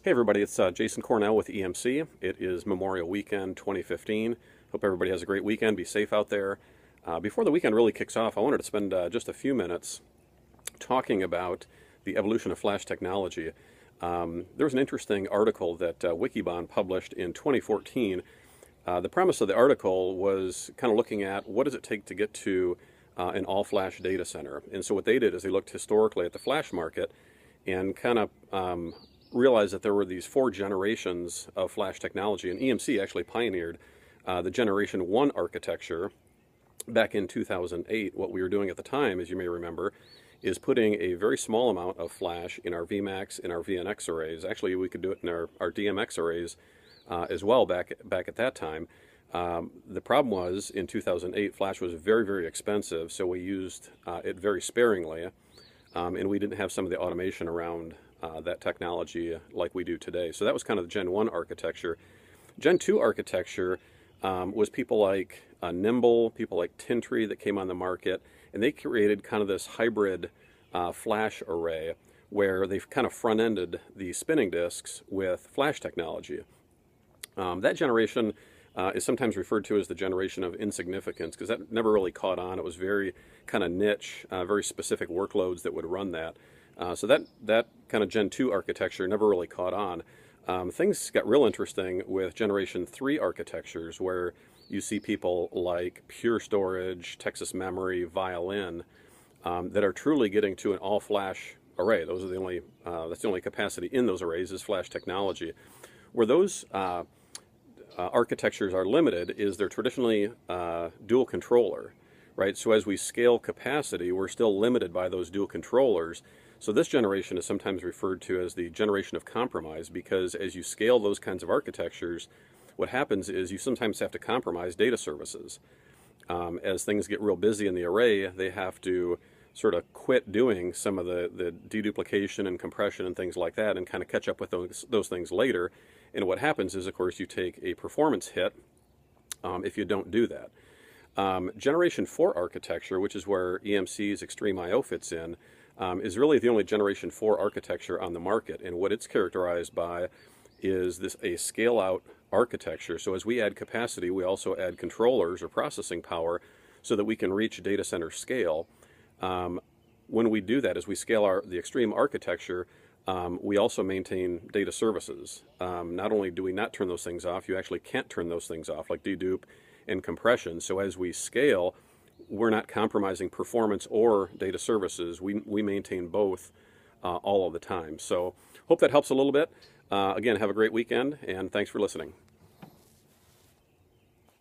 Hey everybody, it's Jason Cornell with EMC. It is Memorial Weekend 2015. Hope everybody has a great weekend. Be safe out there. Before the weekend really kicks off, I wanted to spend just a few minutes talking about the evolution of flash technology. There was an interesting article that Wikibon published in 2014. The premise of the article was kind of looking at what does it take to get to an all-flash data center. And so what they did is they looked historically at the flash market and kind of realized that there were these four generations of flash technology, and EMC actually pioneered the Generation 1 architecture back in 2008. What we were doing at the time, as you may remember, is putting a very small amount of flash in our VMAX and our VNX arrays. Actually, we could do it in our DMX arrays as well back at that time. The problem was, in 2008, flash was very, very expensive, so we used it very sparingly, and we didn't have some of the automation around that technology like we do today. So that was kind of the Gen 1 architecture. Gen 2 architecture was people like Nimble, people like Tintry that came on the market, and they created kind of this hybrid flash array where they've kind of front-ended the spinning disks with flash technology. That generation is sometimes referred to as the generation of insignificance because that never really caught on. It was very kind of niche, very specific workloads that would run that. So that kind of Gen 2 architecture never really caught on. Things got real interesting with Generation 3 architectures where you see people like Pure Storage, Texas Memory, Violin that are truly getting to an all-flash array. Those are the only, that's the only capacity in those arrays is flash technology. Where those architectures are limited is they're traditionally dual controller, right? So as we scale capacity, we're still limited by those dual controllers. So this generation is sometimes referred to as the generation of compromise because as you scale those kinds of architectures, what happens is you sometimes have to compromise data services. As things get real busy in the array, they have to sort of quit doing some of the deduplication and compression and things like that and kind of catch up with those things later. And what happens is, of course, you take a performance hit if you don't do that. Generation 4 architecture, which is where EMC's XtremIO fits in, is really the only Generation 4 architecture on the market. And what it's characterized by is a scale-out architecture. So as we add capacity, we also add controllers or processing power so that we can reach data center scale. When we do that, as we scale the Extreme architecture, we also maintain data services. Not only do we not turn those things off, you actually can't turn those things off, like dedupe and compression. So as we scale, we're not compromising performance or data services. We maintain both all of the time. So hope that helps a little bit. Again, have a great weekend, and thanks for listening.